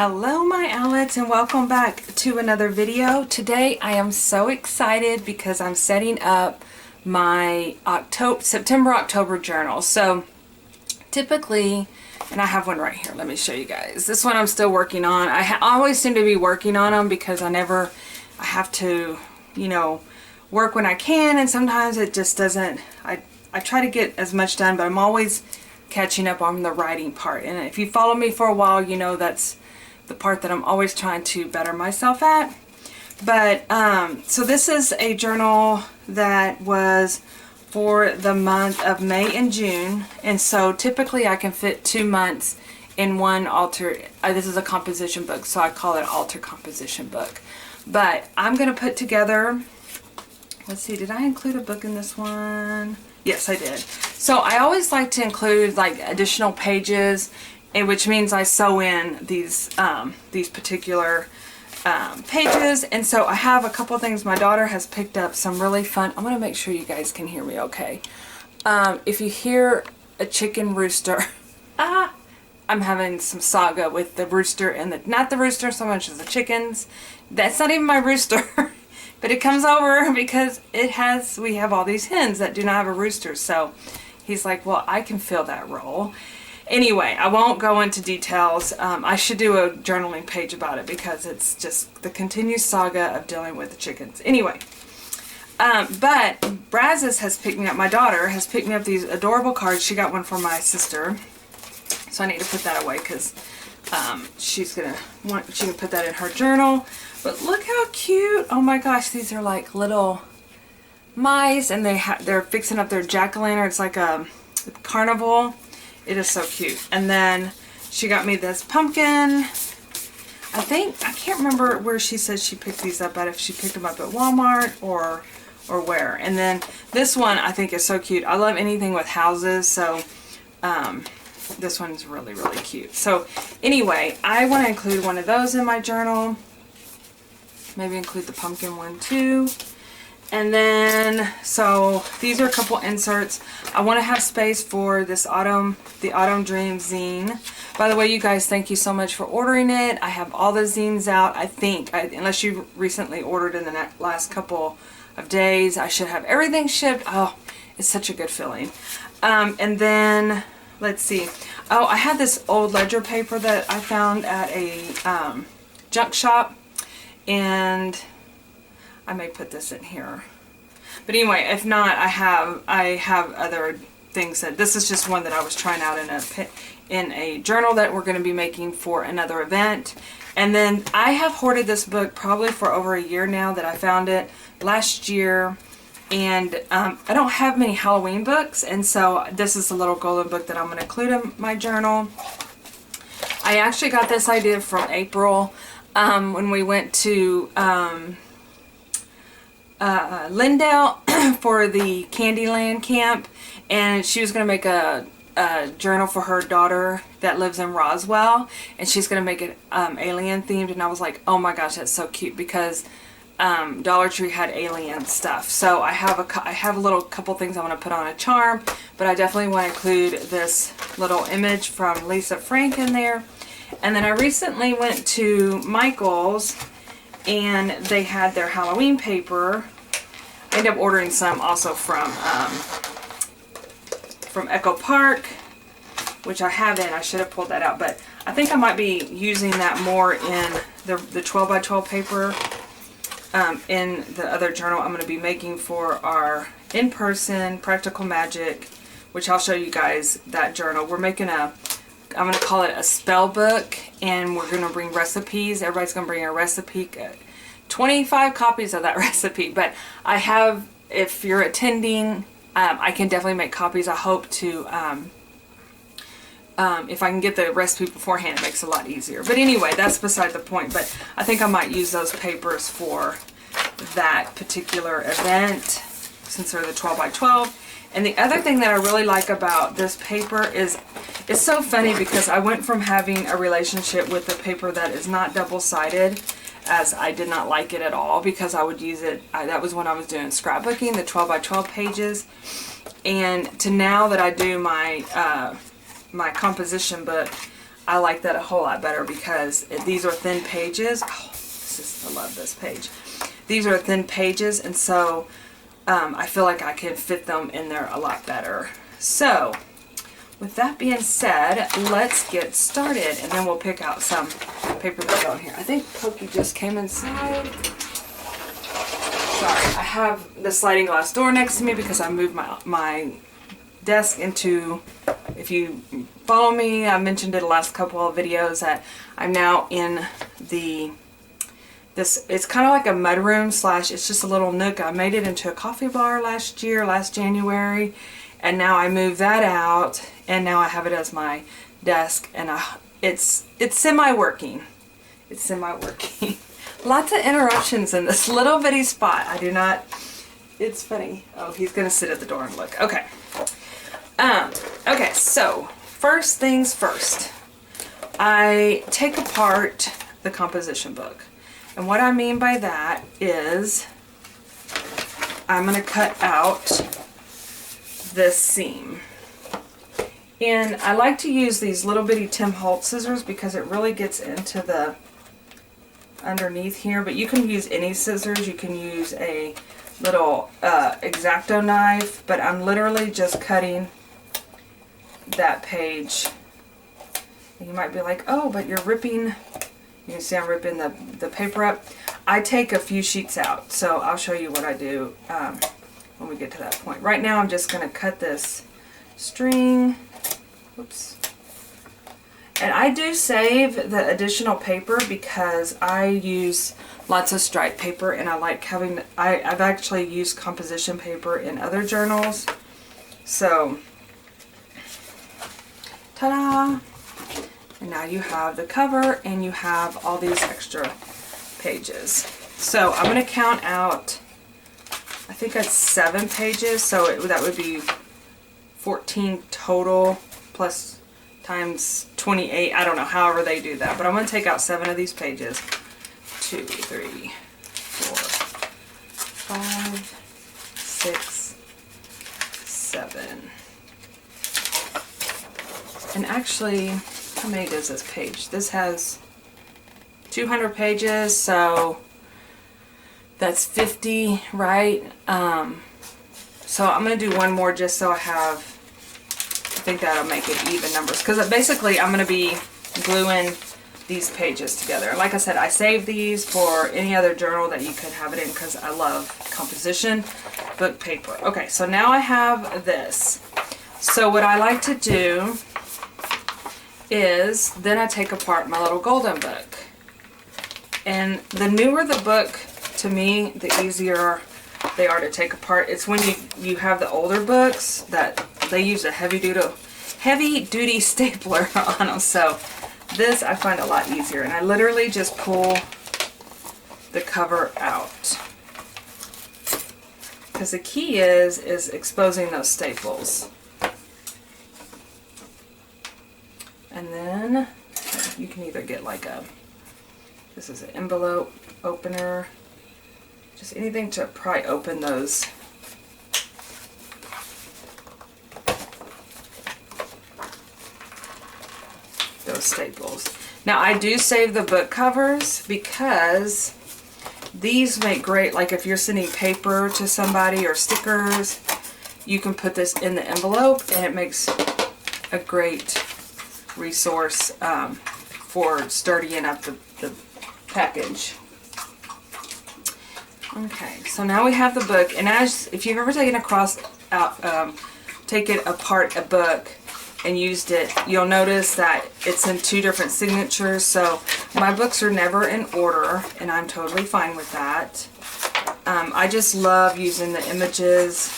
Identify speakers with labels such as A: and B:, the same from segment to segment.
A: Hello my Owlettes, and welcome back to another video. Today I am so excited because I'm setting up my September-October journal. So typically, and I have one right here, let me show you guys. This one I'm still working on. I always seem to be working on them because I have to, work when I can, and sometimes it just doesn't. I try to get as much done, but I'm always catching up on the writing part. And if you follow me for a while, you know that's the part that I'm always trying to better myself at. But so this is a journal that was for the month of May and June, and so typically I can fit 2 months in one this is a composition book, so I call it alter composition book. But I'm gonna put together, let's see, did I include a book in this one? Yes, I did. So I always like to include like additional pages, and which means I sew in these particular pages. And so I have a couple things. My daughter has picked up some really fun. I'm gonna make sure you guys can hear me okay. If you hear a chicken rooster, I'm having some saga with the rooster and not the rooster so much as the chickens. That's not even my rooster. But it comes over because we have all these hens that do not have a rooster. So he's like, well, I can fill that role. Anyway, I won't go into details. I should do a journaling page about it because it's just the continued saga of dealing with the chickens. Anyway, but Brazos has picked me up, my daughter has picked me up these adorable cards. She got one for my sister. So I need to put that away because she can put that in her journal. But look how cute. Oh my gosh, these are like little mice, and they're fixing up their jack-o'-lantern. It's like a carnival. It is so cute. And then she got me this pumpkin. I can't remember where she said she picked these up at, if she picked them up at Walmart or where. And then this one I think is so cute. I love anything with houses, so this one's really, really cute. So anyway, I want to include one of those in my journal. Maybe include the pumpkin one too. And then, so these are a couple inserts. I want to have space for this the Autumn Dream zine. By the way, you guys, thank you so much for ordering it. I have all the zines out. I think, unless you recently ordered in the last couple of days, I should have everything shipped. Oh, it's such a good feeling. And then, let's see. Oh, I had this old ledger paper that I found at a junk shop, and I may put this in here. But anyway, if not, I have other things that, this is just one that I was trying out in a journal that we're going to be making for another event. And then I have hoarded this book probably for over a year now that I found it last year. And I don't have many Halloween books, and so this is a little golden book that I'm going to include in my journal. I actually got this idea from April when we went to Lindale for the Candyland camp, and she was going to make a journal for her daughter that lives in Roswell, and she's going to make it alien themed. And I was like, oh my gosh, that's so cute, because Dollar Tree had alien stuff. So I have a couple things I want to put on a charm, but I definitely want to include this little image from Lisa Frank in there. And then I recently went to Michael's, and they had their Halloween paper. I ended up ordering some also from Echo Park, which I haven't. I should have pulled that out, but I think I might be using that more in the 12 by 12 paper in the other journal I'm going to be making for our in-person Practical Magic, which I'll show you guys that journal. We're making I'm going to call it a spell book, and we're going to bring recipes. Everybody's going to bring a recipe, 25 copies of that recipe. But I have, if you're attending, I can definitely make copies. I hope to, if I can get the recipe beforehand, it makes it a lot easier. But anyway, that's beside the point. But I think I might use those papers for that particular event, since they're the 12 by 12. And the other thing that I really like about this paper is, it's so funny because I went from having a relationship with a paper that is not double-sided, as I did not like it at all because I would use it, that was when I was doing scrapbooking, the 12 by 12 pages, and to now that I do my my composition book, I like that a whole lot better because these are thin pages. Oh, I love this page. These are thin pages, and so I feel like I can fit them in there a lot better. So with that being said, let's get started, and then we'll pick out some paper to go in here. I think Pokey just came inside. Sorry, I have the sliding glass door next to me because I moved my desk into, if you follow me, I mentioned it the last couple of videos that I'm now in it's kind of like a mudroom slash, it's just a little nook. I made it into a coffee bar last January, and now I moved that out, and now I have it as my desk, and it's semi-working. It's semi-working. Lots of interruptions in this little bitty spot. I do not, it's funny. Oh, he's gonna sit at the door and look. Okay. Okay, so first things first, I take apart the composition book. And what I mean by that is I'm going to cut out this seam. And I like to use these little bitty Tim Holtz scissors because it really gets into the underneath here. But you can use any scissors. You can use a little X-Acto knife. But I'm literally just cutting that page. And you might be like, oh, but you're ripping... You can see I'm ripping the paper up. I take a few sheets out, so I'll show you what I do when we get to that point. Right now I'm just going to cut this string. Whoops. And I do save the additional paper because I use lots of stripe paper, and I like having, I've actually used composition paper in other journals. So, ta-da! And now you have the cover and you have all these extra pages. So I'm going to count out, I think that's 7 pages, so that would be 14 total plus times 28. I don't know, however they do that. But I'm going to take out 7 of these pages. 2, 3, 4, 5, 6, 7. And actually... How many does this page? This has 200 pages, so that's 50, right? So I'm going to do one more just so I think that'll make it even numbers. Because basically I'm going to be gluing these pages together. Like I said, I save these for any other journal that you could have it in because I love composition book paper. Okay, so now I have this. So what I like to do is then I take apart my little golden book. And the newer the book, to me, the easier they are to take apart. It's when you have the older books that they use a heavy duty stapler on them. So this I find a lot easier, and I literally just pull the cover out. Because the key is exposing those staples. And then you can either get like this is an envelope opener, just anything to pry open those staples. Now I do save the book covers because these make great, like if you're sending paper to somebody or stickers, you can put this in the envelope and it makes a great resource for sturdying up the package. Okay, so now we have the book, and if you've ever taken taken apart a book and used it, you'll notice that it's in 2 different signatures. So my books are never in order, and I'm totally fine with that. I just love using the images.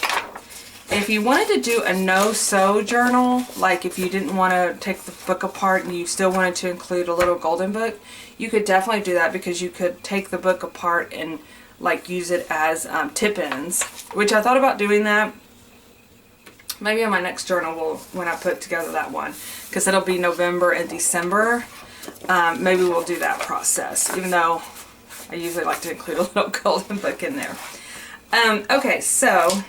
A: If you wanted to do a no-sew journal, like if you didn't want to take the book apart and you still wanted to include a little golden book, you could definitely do that because you could take the book apart and like use it as tip-ins, which I thought about doing that. Maybe on my next journal when I put together that one, because it'll be November and December. Maybe we'll do that process, even though I usually like to include a little golden book in there. Okay, so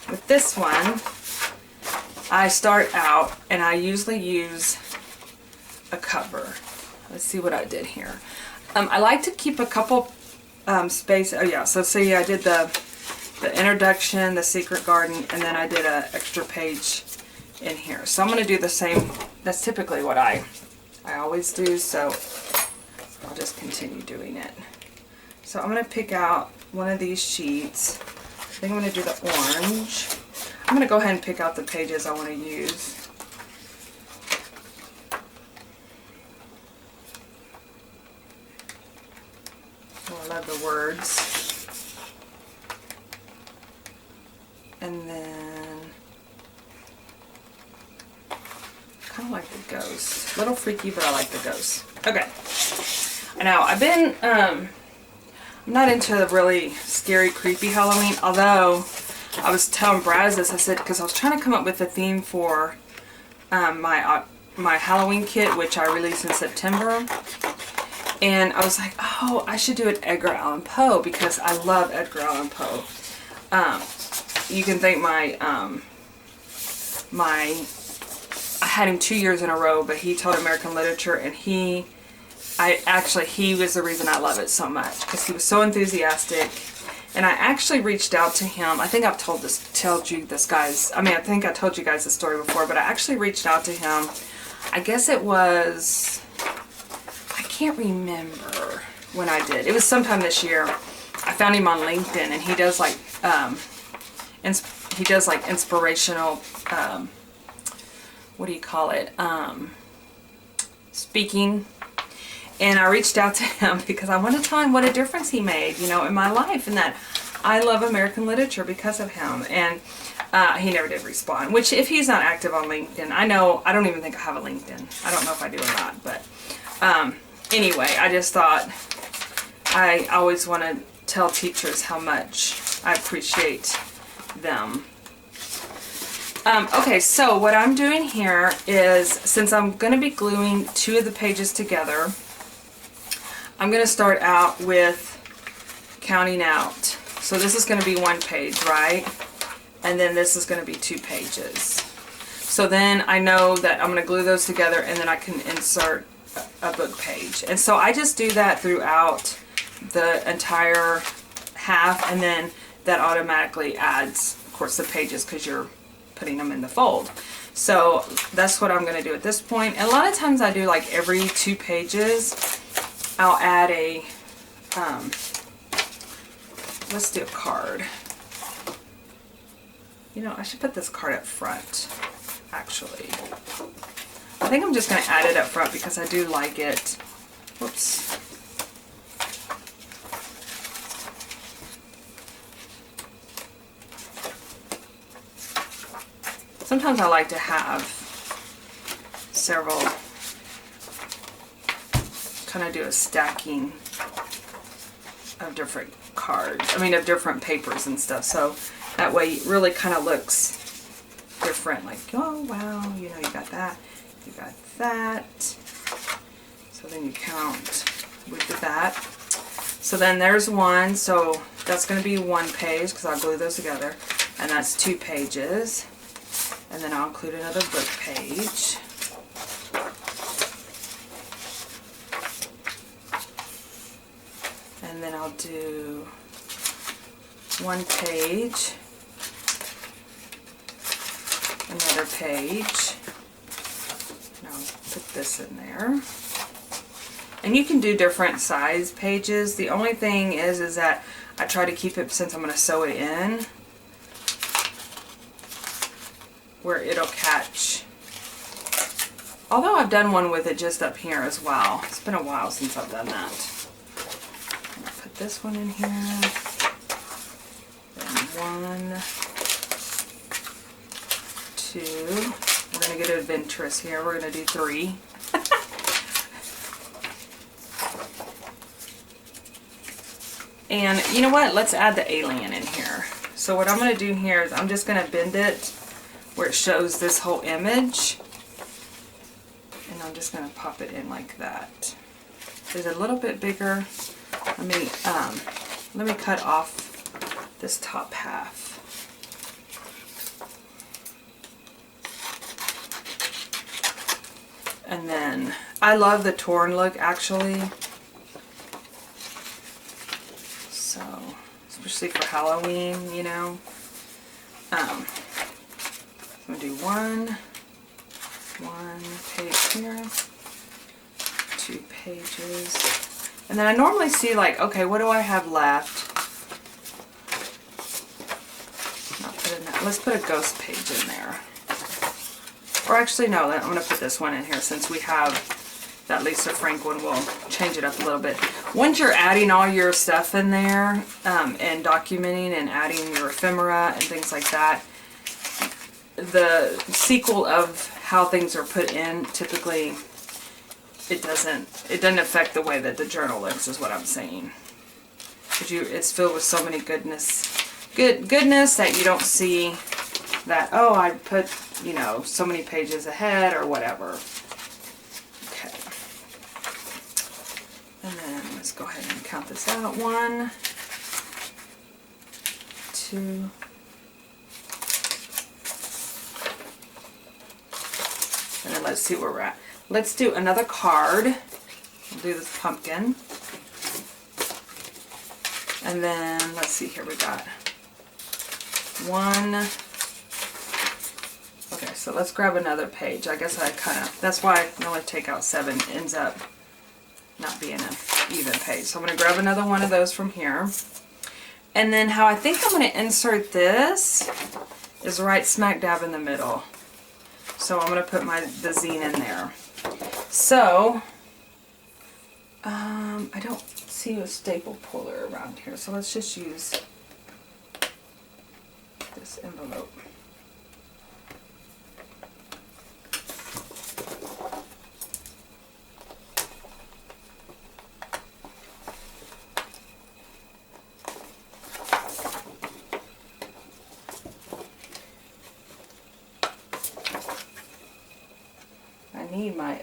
A: with this one, I start out and I usually use a cover. Let's see what I did here. I like to keep a couple space. Oh yeah, so see, I did the introduction, the secret garden, and then I did an extra page in here. So I'm going to do the same. That's typically what I always do, so I'll just continue doing it. So I'm going to pick out one of these sheets. I think I'm going to do the orange. I'm going to go ahead and pick out the pages I want to use. Oh, I love the words. And then kind of like the ghost. A little freaky, but I like the ghost. Okay. Now, I've been, I'm not into the really scary, creepy Halloween, although I was telling Braz this, I said, because I was trying to come up with a theme for my Halloween kit, which I released in September. And I was like, oh, I should do an Edgar Allan Poe, because I love Edgar Allan Poe. You can thank I had him 2 years in a row, but he taught American literature, and he was the reason I love it so much, because he was so enthusiastic. And I actually reached out to him. I think I've told you guys the story before, but I actually reached out to him. I guess it was, I can't remember when I did. It was sometime this year. I found him on LinkedIn, and he does like inspirational, what do you call it? Speaking. And I reached out to him because I want to tell him what a difference he made, you know, in my life, and that I love American literature because of him. And he never did respond, which if he's not active on LinkedIn, I don't even think I have a LinkedIn. I don't know if I do or not, but anyway, I just thought I always want to tell teachers how much I appreciate them. Okay, so what I'm doing here is, since I'm going to be gluing 2 of the pages together, I'm going to start out with counting out. So this is going to be 1 page, right? And then this is going to be 2 pages. So then I know that I'm going to glue those together, and then I can insert a book page. And so I just do that throughout the entire half, and then that automatically adds, of course, the pages because you're putting them in the fold. So that's what I'm going to do at this point. And a lot of times I do like every 2 pages. I'll add a, let's do a card. You know, I should put this card up front, actually. I think I'm just going to add it up front because I do like it. Whoops. Sometimes I like to have several, kind of do a stacking of different cards, of different papers and stuff, so that way it really kind of looks different, like, oh wow, you know, you got that, you got that, so then you count with that. So then there's 1, so that's going to be 1 page because I'll glue those together, and that's 2 pages. And then I'll include another book page. And then I'll do 1 page, another page, and I'll put this in there. And you can do different size pages. The only thing is that I try to keep it, since I'm going to sew it in, where it'll catch. Although I've done one with it just up here as well. It's been a while since I've done that. I'm gonna put this one in here. Then 1, 2. We're gonna get adventurous here. We're gonna do 3. And you know what? Let's add the alien in here. So what I'm gonna do here is I'm just gonna bend it where it shows this whole image, and I'm just going to pop it in like that. It's a little bit bigger. Let me cut off this top half. And then I love the torn look actually. So, especially for Halloween, you know. I'm going to do one page here, 2 pages. And then I normally see like, okay, what do I have left? Let's put a ghost page in there. Or actually, no, I'm going to put this one in here since we have that Lisa Frank one. We'll change it up a little bit. Once you're adding all your stuff in there and documenting and adding your ephemera and things like that, the sequel of how things are put in, typically it doesn't affect the way that the journal looks, is what I'm saying. Because it's filled with so many goodness that you don't see that, oh, I put, you know, so many pages ahead or whatever. Okay. And then let's go ahead and count this out. 1, 2, and then let's see where we're at. Let's do another card. We'll do this pumpkin. And then let's see here, we got 1. Okay, so let's grab another page. I guess that's why I normally take out 7. Ends up not being an even page. So I'm going to grab another one of those from here. And then how I think I'm going to insert this is right smack dab in the middle. So I'm going to put the zine in there. So, I don't see a staple puller around here, so let's just use this envelope. I need my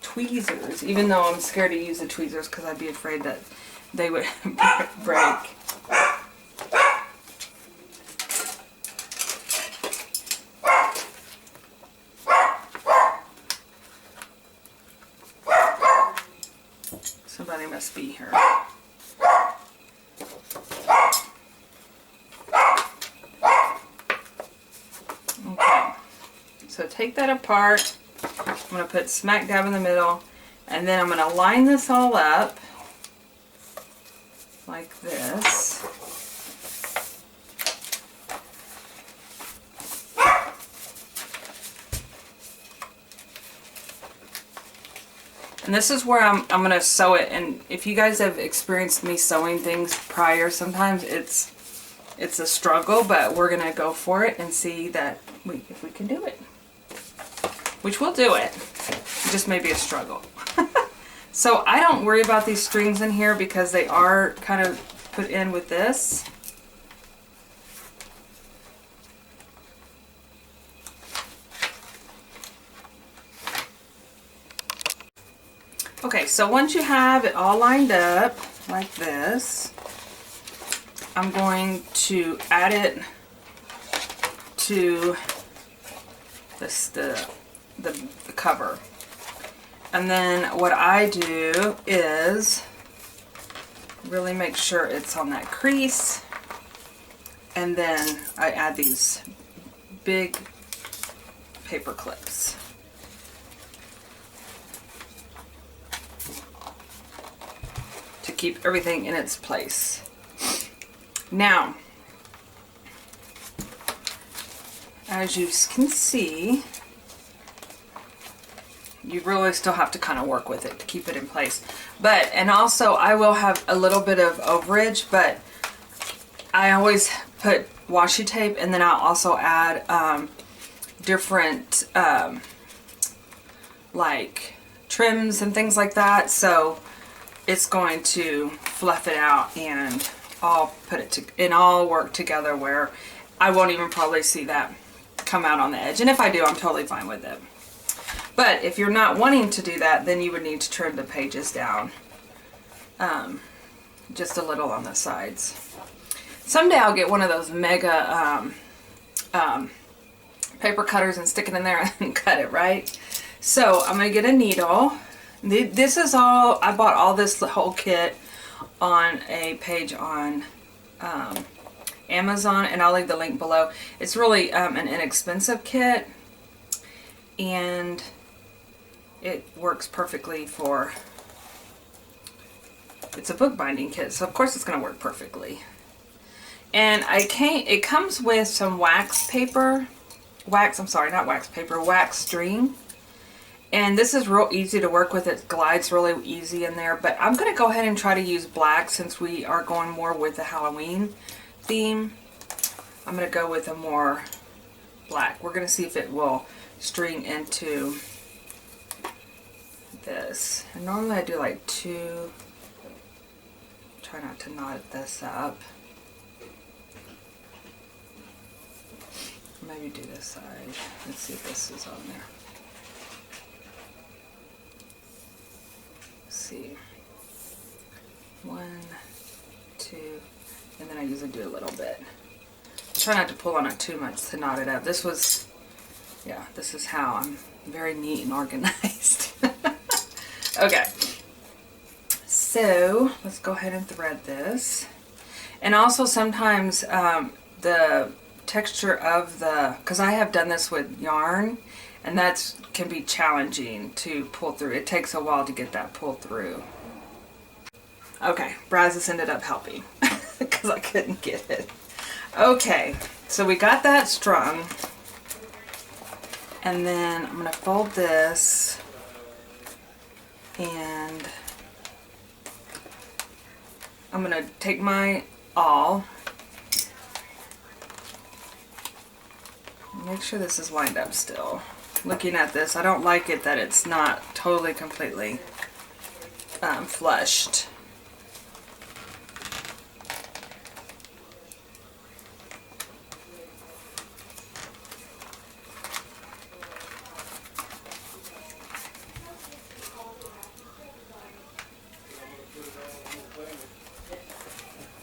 A: tweezers, even though I'm scared to use the tweezers because I'd be afraid that they would break. Somebody must be here. Okay, so take that apart. I'm going to put smack dab in the middle, and then I'm going to line this all up like this. And this is where I'm going to sew it. And if you guys have experienced me sewing things prior, sometimes it's a struggle, but we're going to go for it and see that if we can do it. Which we'll do it. It just may be a struggle. So I don't worry about these strings in here because they are kind of put in with this. Okay, so once you have it all lined up like this, I'm going to add it to the cover. And then what I do is really make sure it's on that crease, and then I add these big paper clips. To keep everything in its place. Now, as you can see, you really still have to kind of work with it to keep it in place. But, and also I will have a little bit of overage, but I always put washi tape, and then I'll also add different like trims and things like that. So it's going to fluff it out and all work together where I won't even probably see that come out on the edge. And if I do, I'm totally fine with it. But if you're not wanting to do that, then you would need to trim the pages down just a little on the sides. Someday I'll get one of those mega paper cutters and stick it in there and cut it, right? So I'm going to get a needle. This is all, I bought all this whole kit on a page on Amazon, and I'll leave the link below. It's really an inexpensive kit, and it works perfectly for, it's a bookbinding kit, so of course it's going to work perfectly. And it comes with some wax string. And this is real easy to work with. It glides really easy in there. But I'm going to go ahead and try to use black since we are going more with the Halloween theme. I'm going to go with a more black. We're going to see if it will string into this. And normally I do like 2. Try not to knot this up. Maybe do this side. Let's see if this is on there. Let's see. 1, 2, and then I usually do a little bit. Try not to pull on it too much to knot it up. This was, yeah, this is how I'm very neat and organized. Okay. So let's go ahead and thread this. And also sometimes the texture of the, because I have done this with yarn, and that can be challenging to pull through. It takes a while to get that pulled through. Okay, Brazos ended up helping because I couldn't get it. Okay, so we got that strung, and then I'm going to fold this, and I'm going to take my awl. Make sure this is lined up still. Looking at this, I don't like it that it's not totally completely flushed.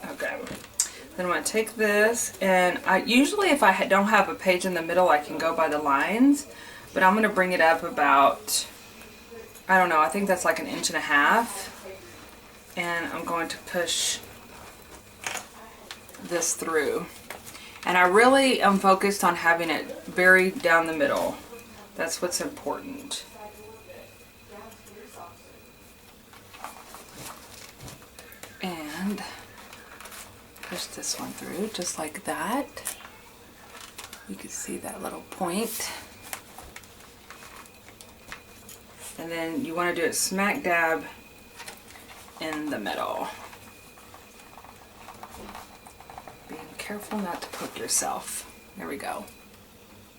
A: Okay. Then I'm going to take this, and I usually, if I don't have a page in the middle, I can go by the lines, but I'm going to bring it up about, I don't know, I think that's like 1.5 inches, and I'm going to push this through. And I really am focused on having it very down the middle. That's what's important. And push this one through just like that. You can see that little point. And then you want to do it smack dab in the middle. Being careful not to poke yourself. There we go.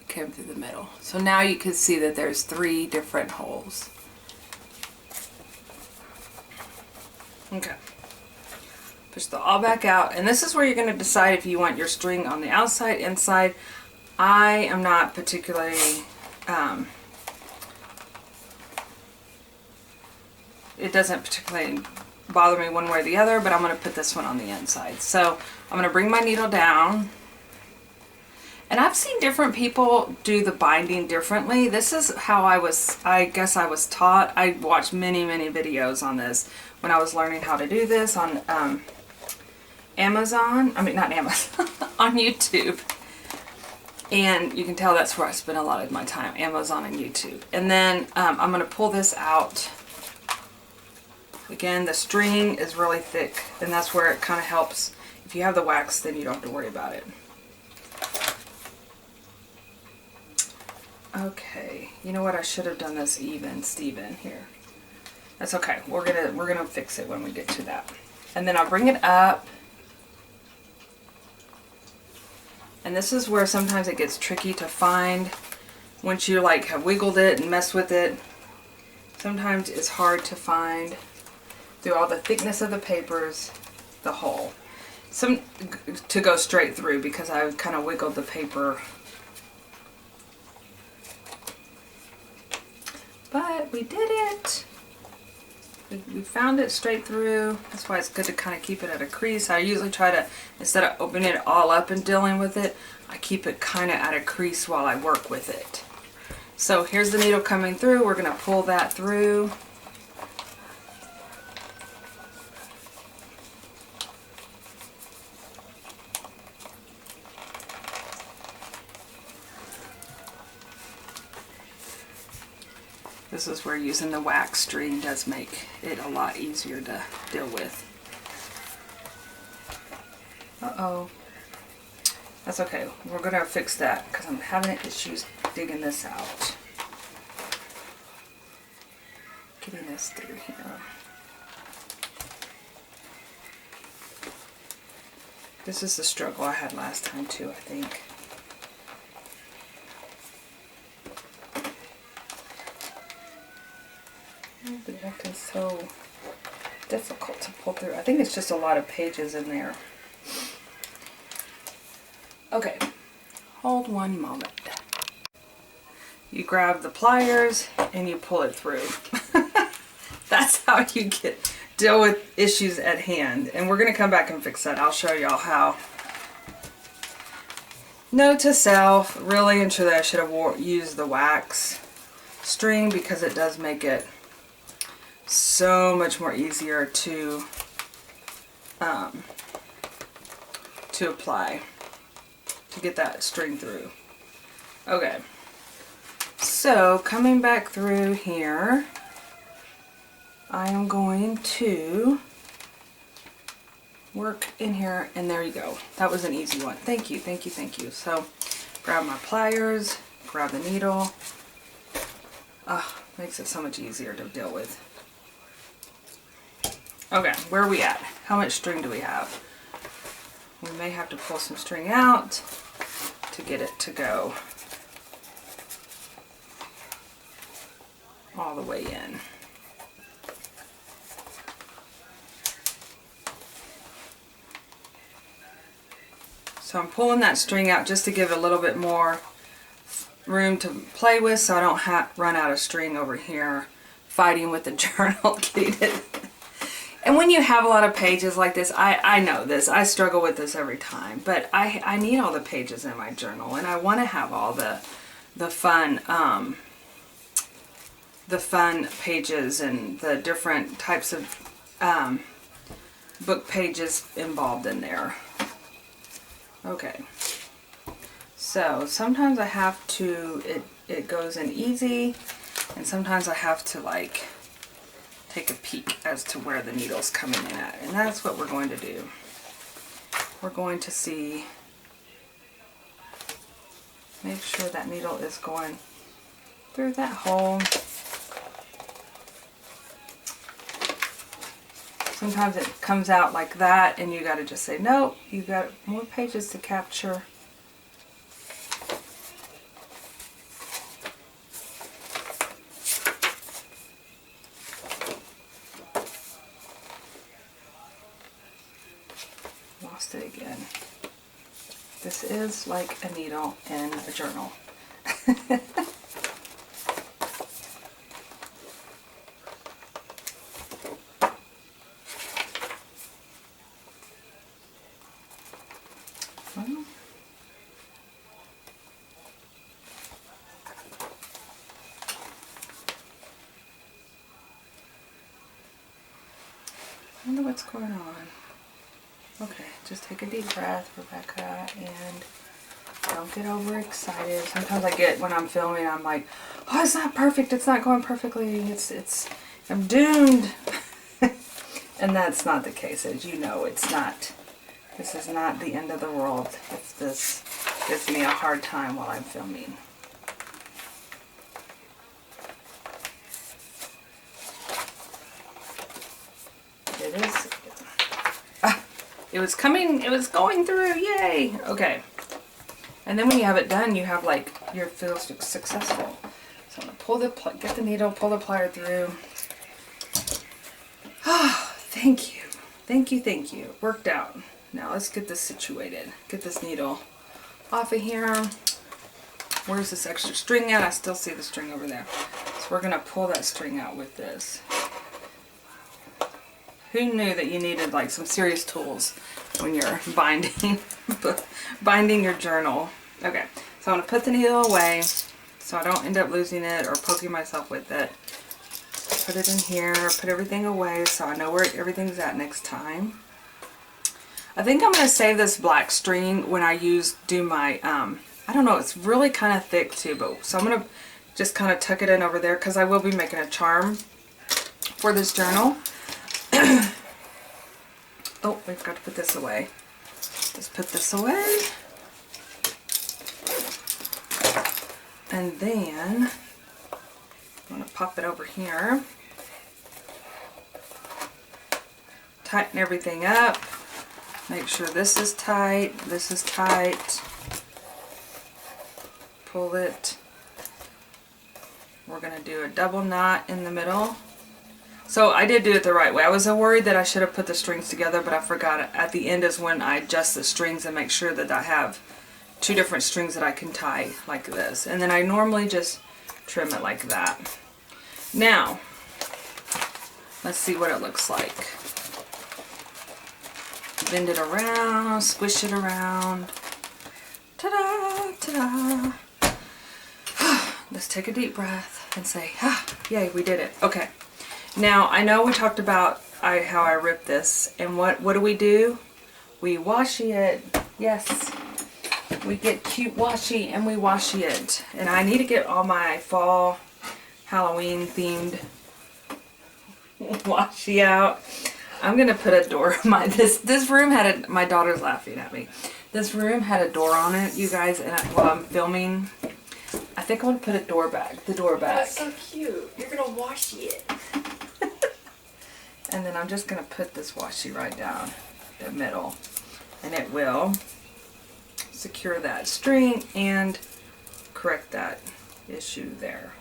A: It came through the middle. So now you can see that there's 3 different holes. Okay. Push the awl back out, and this is where you're going to decide if you want your string on the outside, inside. I am not particularly, it doesn't particularly bother me one way or the other, but I'm going to put this one on the inside. So I'm going to bring my needle down, and I've seen different people do the binding differently. This is how I guess I was taught. I watched many videos on this when I was learning how to do this on Amazon, I mean not Amazon, on YouTube. And you can tell that's where I spend a lot of my time, Amazon and YouTube. And then I'm going to pull this out. Again, the string is really thick, and that's where it kind of helps. If you have the wax, then you don't have to worry about it. Okay, you know what? I should have done this even, Steven, here. That's okay. We're gonna fix it when we get to that. And then I'll bring it up. And this is where sometimes it gets tricky to find. Once you like have wiggled it and messed with it, sometimes it's hard to find through all the thickness of the papers the hole. Some to go straight through because I've kind of wiggled the paper. But we did it. We found it straight through. That's why it's good to kind of keep it at a crease. I usually try to, instead of opening it all up and dealing with it, I keep it kind of at a crease while I work with it. So here's the needle coming through. We're going to pull that through. This is where using the wax string does make it a lot easier to deal with. Uh-oh. That's okay. We're going to fix that because I'm having issues digging this out. Getting this through here. This is the struggle I had last time too, I think. It's acting so difficult to pull through. I think it's just a lot of pages in there. Okay, hold one moment. You grab the pliers and you pull it through. That's how you deal with issues at hand. And we're going to come back and fix that. I'll show y'all how. Note to self, really and truly I should have used the wax string because it does make it so much more easier to apply, to get that string through. Okay, so coming back through here, I am going to work in here, and there you go. That was an easy one. Thank you, thank you, thank you. So grab my pliers, grab the needle. Makes it so much easier to deal with. Okay, where are we at? How much string do we have? We may have to pull some string out to get it to go all the way in. So I'm pulling that string out just to give it a little bit more room to play with so I don't run out of string over here fighting with the journal, getting it. And when you have a lot of pages like this, I know this, I struggle with this every time, but I need all the pages in my journal, and I want to have all the fun pages and the different types of book pages involved in there. Okay, so sometimes I have to, it goes in easy, and sometimes I have to like take a peek as to where the needle's coming in at, and that's what we're going to do. We're going to see, make sure that needle is going through that hole. Sometimes it comes out like that and you got to just say, no, you've got more pages to capture. Lost it again. This is like a needle in a journal. I wonder what's going on. Okay, just take a deep breath, Rebecca, and don't get overexcited. Sometimes I get, when I'm filming, I'm like, oh, it's not perfect, it's not going perfectly, I'm doomed. And that's not the case, as you know, it's not. This is not the end of the world if this gives me a hard time while I'm filming. It is. It was coming, it was going through, yay! Okay. And then when you have it done, you have like, you feel successful. So I'm going to get the needle, pull the plier through. Oh, thank you. Thank you, thank you. Worked out. Now let's get this situated. Get this needle off of here. Where's this extra string at? I still see the string over there. So we're going to pull that string out with this. Who knew that you needed like some serious tools when you're binding your journal? Okay, so I'm going to put the needle away. so I don't end up losing it or poking myself with it. Put it in here, put everything away so I know where everything's at next time. I think I'm going to save this black string when I do my, I don't know, it's really kind of thick too, but so I'm going to just kind of tuck it in over there because I will be making a charm for this journal. Oh, we've got to put this away. Just put this away. And then I'm going to pop it over here. Tighten everything up. Make sure this is tight, this is tight. Pull it. We're going to do a double knot in the middle. So I did do it the right way. I was worried that I should have put the strings together, but I forgot it. At the end is when I adjust the strings and make sure that I have two different strings that I can tie like this. And then I normally just trim it like that. Now, let's see what it looks like. Bend it around, squish it around. Ta-da, ta-da. Let's take a deep breath and say, ah, yay, we did it. Okay. Now, I know we talked about how I ripped this, and what do? We washi it. Yes. We get cute washi and we washi it. And I need to get all my fall Halloween themed washi out. I'm going to put a door, this room had my daughter's laughing at me. This room had a door on it, you guys, and while I'm filming, I think I'm going to put a door back, the door back.
B: That's so cute. You're going to washi it.
A: And then I'm just going to put this washi right down the middle, and it will secure that string and correct that issue there.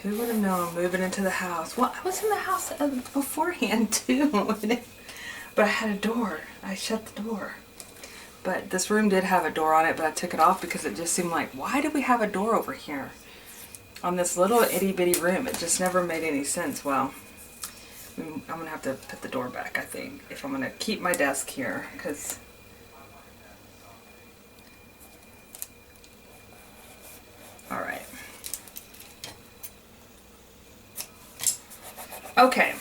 A: Who would have known moving into the house? Well, I was in the house beforehand too. But I had a door. I shut the door. But this room did have a door on it, but I took it off because it just seemed like, why do we have a door over here? On this little itty bitty room. It just never made any sense. Well, I'm going to have to put the door back, I think, if I'm going to keep my desk here. Because alright. Okay.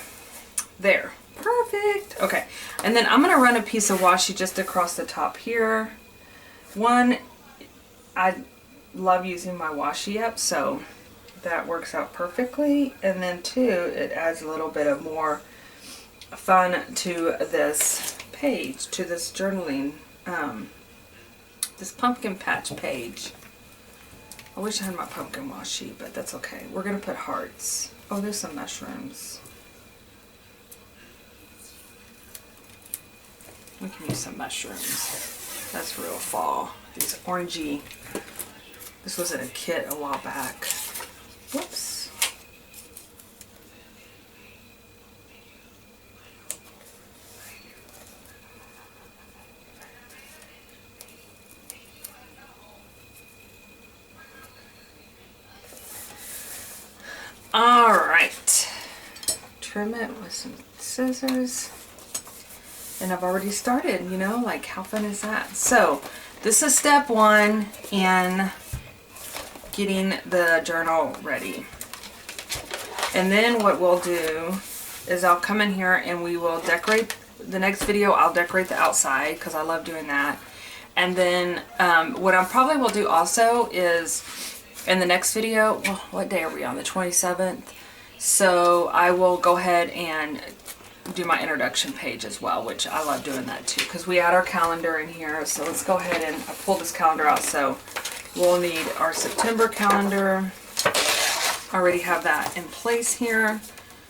A: There. Perfect. Okay. And then I'm going to run a piece of washi just across the top here. One, I love using my washi up, so that works out perfectly. And then two, it adds a little bit of more fun to this page, to this journaling, this pumpkin patch page. I wish I had my pumpkin washi, but that's okay. We're going to put hearts. Oh, there's some mushrooms. We can use some mushrooms. That's real fall. These orangey. This was in a kit a while back. Whoops. Alright. Trim it with some scissors. And I've already started, you know, like how fun is that? So this is step one in getting the journal ready. And then what we'll do is I'll come in here and we will decorate, the next video I'll decorate the outside because I love doing that. And then what I probably will do also is in the next video, well, what day are we on? The 27th. So I will go ahead and do my introduction page as well, which I love doing that too because we add our calendar in here. So let's go ahead and pull this calendar out. So we'll need our September calendar. I already have that in place here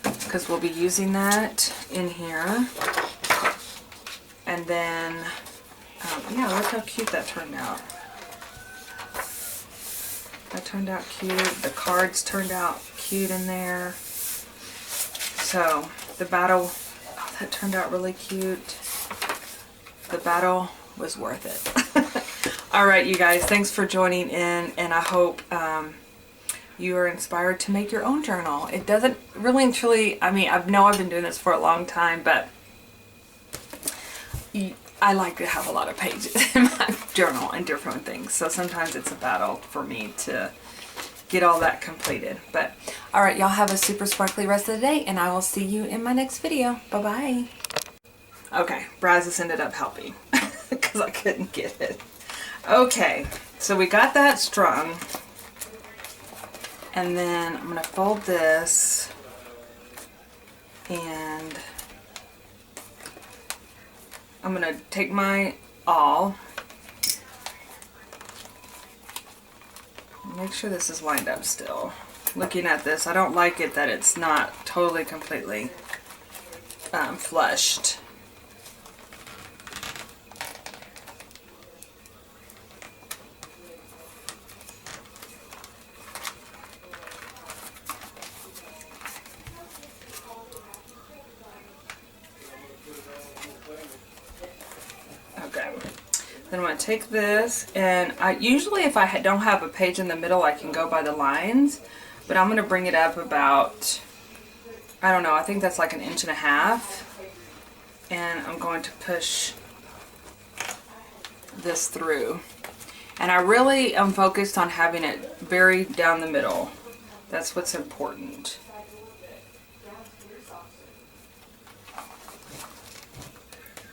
A: because we'll be using that in here. And then yeah, look how cute that turned out. That turned out cute. The cards turned out cute in there. So the battle, oh, that turned out really cute. The battle was worth it. Alright, you guys, thanks for joining in, and I hope you are inspired to make your own journal. It doesn't really and truly, I mean, I've been doing this for a long time, but I like to have a lot of pages in my journal and different things. So sometimes it's a battle for me to get all that completed. But all right, y'all have a super sparkly rest of the day, and I will see you in my next video. Bye-bye. Okay, Brazos ended up helping because I couldn't get it. Okay, so we got that strung. And then I'm going to fold this and I'm going to take my awl. Make sure this is lined up still. Looking at this, I don't like it that it's not totally completely flushed. Okay, then I'm going to take this, and I usually, if I don't have a page in the middle, I can go by the lines, but I'm going to bring it up about, I don't know, I think that's like 1.5 inches, and I'm going to push this through. And I really am focused on having it very down the middle. That's what's important.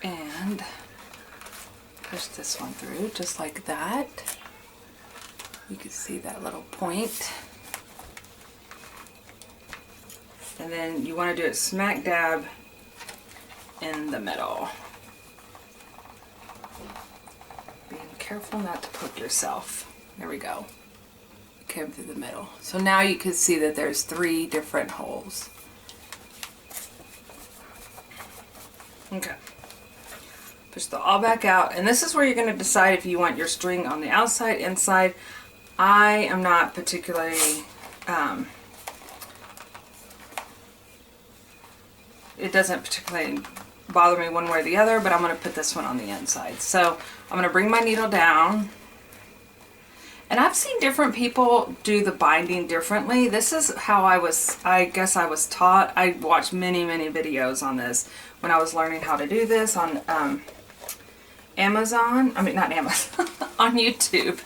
A: And push this one through just like that. You can see that little point. And then you want to do it smack dab in the middle. Being careful not to poke yourself. There we go. It came through the middle. So now you can see that there's 3 different holes. Okay. Push the awl back out, and this is where you're going to decide if you want your string on the outside, inside. I am not particularly, it doesn't particularly bother me one way or the other, but I'm going to put this one on the inside. So I'm going to bring my needle down, and I've seen different people do the binding differently. This is how I guess I was taught. I watched many videos on this when I was learning how to do this on Amazon, I mean not Amazon, on YouTube.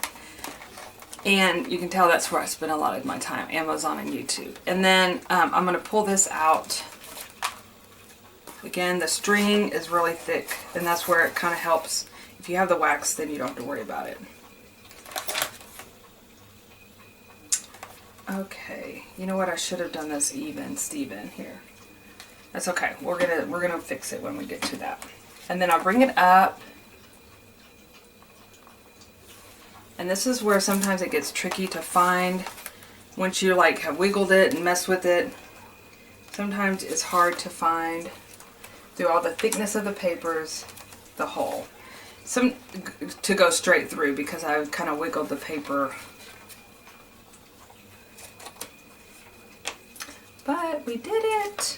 A: And you can tell that's where I spend a lot of my time, Amazon and YouTube. And then I'm going to pull this out. Again, the string is really thick, and that's where it kind of helps. If you have the wax, then you don't have to worry about it. Okay, you know what? I should have done this even, Steven, here. That's okay. We're gonna fix it when we get to that. And then I'll bring it up. And this is where sometimes it gets tricky to find. Once you like have wiggled it and messed with it, sometimes it's hard to find through all the thickness of the papers the hole. To go straight through, because I kind of wiggled the paper. But we did it.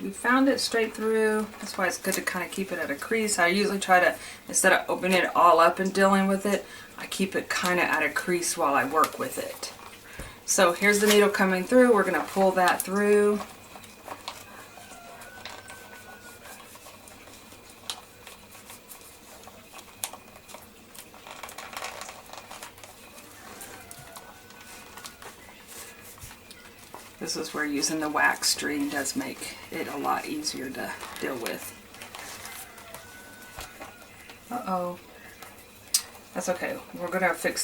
A: We found it straight through. That's why it's good to kind of keep it at a crease. I usually try to, instead of opening it all up and dealing with it, I keep it kind of at a crease while I work with it. So here's the needle coming through. We're going to pull that through. This is where using the wax string does make it a lot easier to deal with. Uh-oh. That's okay. We're going to fix